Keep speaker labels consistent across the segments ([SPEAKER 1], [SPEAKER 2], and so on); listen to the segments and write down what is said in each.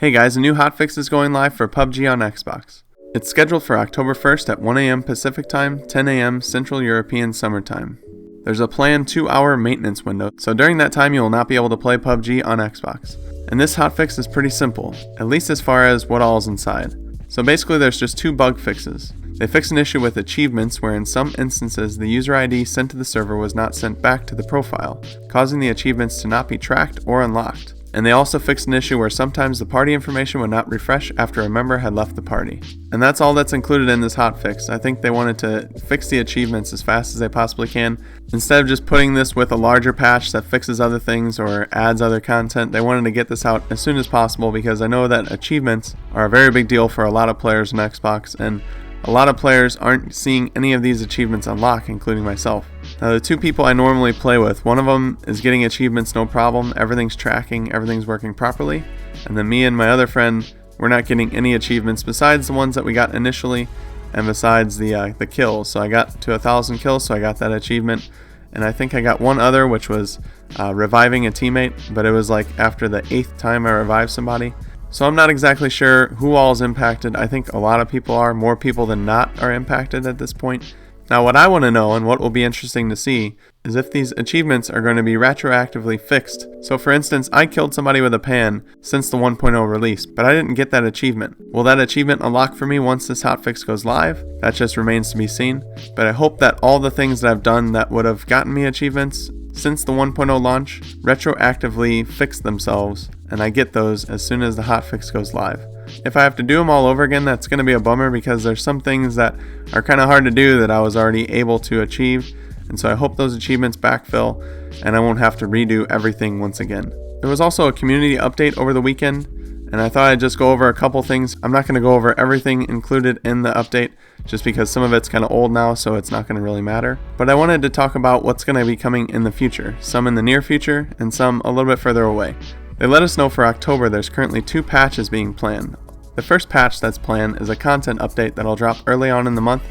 [SPEAKER 1] Hey guys, a new hotfix is going live for PUBG on Xbox. It's scheduled for October 1st at 1 a.m. Pacific Time, 10 a.m. Central European Summer Time. There's a planned 2-hour maintenance window, so during that time you will not be able to play PUBG on Xbox. And this hotfix is pretty simple, at least as far as what all is inside. So basically there's just 2 bug fixes. They fix an issue with achievements where in some instances the user ID sent to the server was not sent back to the profile, causing the achievements to not be tracked or unlocked. And they also fixed an issue where sometimes the party information would not refresh after a member had left the party. And that's all that's included in this hotfix. I think they wanted to fix the achievements as fast as they possibly can. Instead of just putting this with a larger patch that fixes other things or adds other content, they wanted to get this out as soon as possible because I know that achievements are a very big deal for a lot of players on Xbox, and a lot of players aren't seeing any of these achievements unlock, including myself. Now, the 2 people I normally play with, one of them is getting achievements no problem, everything's tracking, everything's working properly, and then me and my other friend, we're not getting any achievements besides the ones that we got initially, and besides the kills. So I got to 1,000 kills, so I got that achievement, and I think I got one other, which was reviving a teammate, but it was like after the 8th time I revived somebody. So I'm not exactly sure who all is impacted. I think a lot of people are, more people than not are impacted at this point. Now what I want to know, and what will be interesting to see, is if these achievements are going to be retroactively fixed. So for instance, I killed somebody with a pan since the 1.0 release, but I didn't get that achievement. Will that achievement unlock for me once this hotfix goes live? That just remains to be seen. But I hope that all the things that I've done that would have gotten me achievements since the 1.0 launch retroactively fix themselves, and I get those as soon as the hotfix goes live. If I have to do them all over again, that's going to be a bummer because there's some things that are kind of hard to do that I was already able to achieve, and so I hope those achievements backfill and I won't have to redo everything once again. There was also a community update over the weekend, and I thought I'd just go over a couple things. I'm not going to go over everything included in the update just because some of it's kind of old now, so it's not going to really matter. But I wanted to talk about what's going to be coming in the future, some in the near future and some a little bit further away. They let us know for October there's currently 2 patches being planned. The first patch that's planned is a content update that'll drop early on in the month,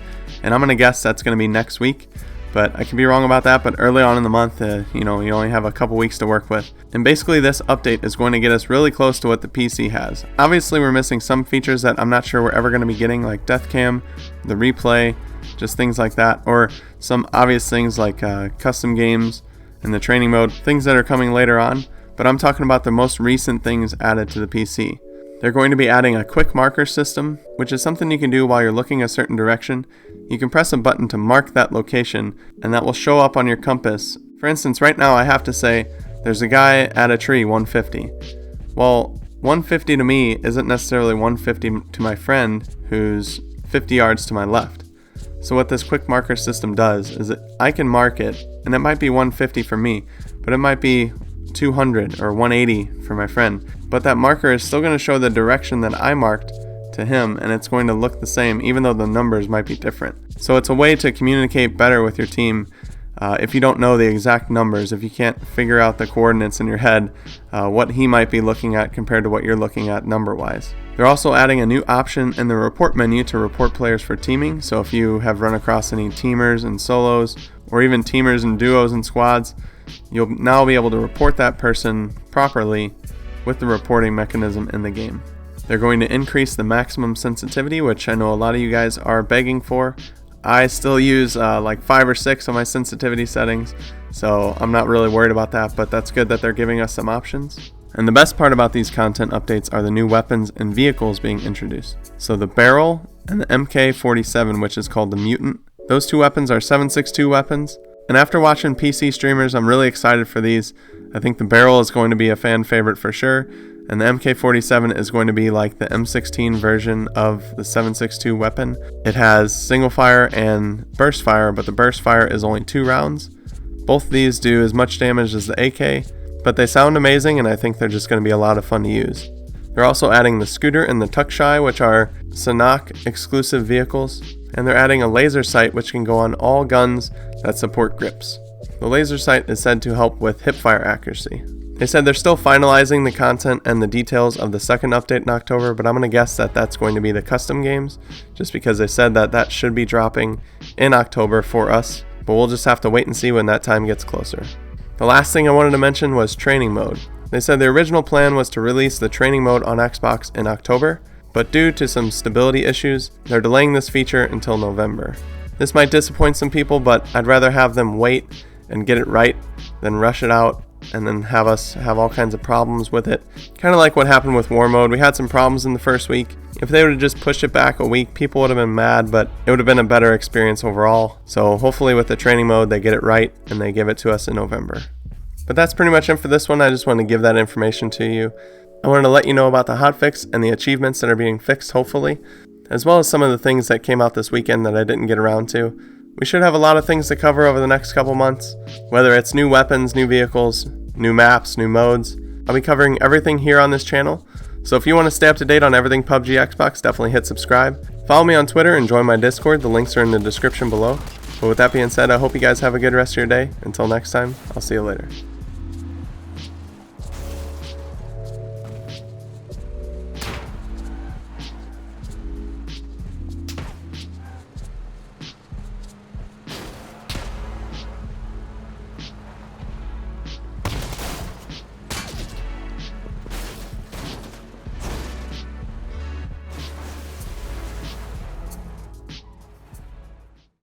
[SPEAKER 1] and I'm going to guess that's going to be next week. But I could be wrong about that, but early on in the month, you only have a couple weeks to work with. And basically this update is going to get us really close to what the PC has. Obviously we're missing some features that I'm not sure we're ever going to be getting, like death cam, the replay, just things like that, or some obvious things like custom games and the training mode, things that are coming later on. But I'm talking about the most recent things added to the PC. They're going to be adding a quick marker system, which is something you can do while you're looking a certain direction. You can press a button to mark that location, and that will show up on your compass. For instance, right now I have to say, there's a guy at a tree, 150. Well, 150 to me isn't necessarily 150 to my friend who's 50 yards to my left. So what this quick marker system does is that I can mark it, and it might be 150 for me, but it might be 200 or 180 for my friend. But that marker is still going to show the direction that I marked to him, and it's going to look the same even though the numbers might be different. So it's a way to communicate better with your team if you don't know the exact numbers, if you can't figure out the coordinates in your head, what he might be looking at compared to what you're looking at number-wise. They're also adding a new option in the report menu to report players for teaming, so if you have run across any teamers and solos, or even teamers and duos and squads, you'll now be able to report that person properly with the reporting mechanism in the game. They're going to increase the maximum sensitivity, which I know a lot of you guys are begging for. I still use like 5 or 6 of my sensitivity settings, so I'm not really worried about that, but that's good that they're giving us some options. And the best part about these content updates are the new weapons and vehicles being introduced. So the barrel and the MK47, which is called the Mutant, those 2 weapons are 7.62 weapons. And after watching PC streamers, I'm really excited for these. I think the barrel is going to be a fan favorite for sure, and the MK47 is going to be like the M16 version of the 7.62 weapon. It has single fire and burst fire, but the burst fire is only 2 rounds. Both of these do as much damage as the AK, but they sound amazing, and I think they're just going to be a lot of fun to use. They're also adding the Scooter and the Tuckshy, which are Sanok exclusive vehicles, and they're adding a laser sight which can go on all guns that support grips. The laser sight is said to help with hipfire accuracy. They said they're still finalizing the content and the details of the second update in October, but I'm going to guess that that's going to be the custom games, just because they said that that should be dropping in October for us, but we'll just have to wait and see when that time gets closer. The last thing I wanted to mention was training mode. They said the original plan was to release the training mode on Xbox in October, but due to some stability issues, they're delaying this feature until November. This might disappoint some people, but I'd rather have them wait and get it right than rush it out and then have us have all kinds of problems with it. Kind of like what happened with War Mode. We had some problems in the first week. If they would have just pushed it back a week, people would have been mad, but it would have been a better experience overall. So hopefully with the training mode, they get it right and they give it to us in November. But that's pretty much it for this one. I just wanted to give that information to you. I wanted to let you know about the hotfix and the achievements that are being fixed, hopefully, as well as some of the things that came out this weekend that I didn't get around to. We should have a lot of things to cover over the next couple months, whether it's new weapons, new vehicles, new maps, new modes. I'll be covering everything here on this channel, so if you want to stay up to date on everything PUBG Xbox, definitely hit subscribe. Follow me on Twitter and join my Discord. The links are in the description below. But with that being said, I hope you guys have a good rest of your day. Until next time, I'll see you later.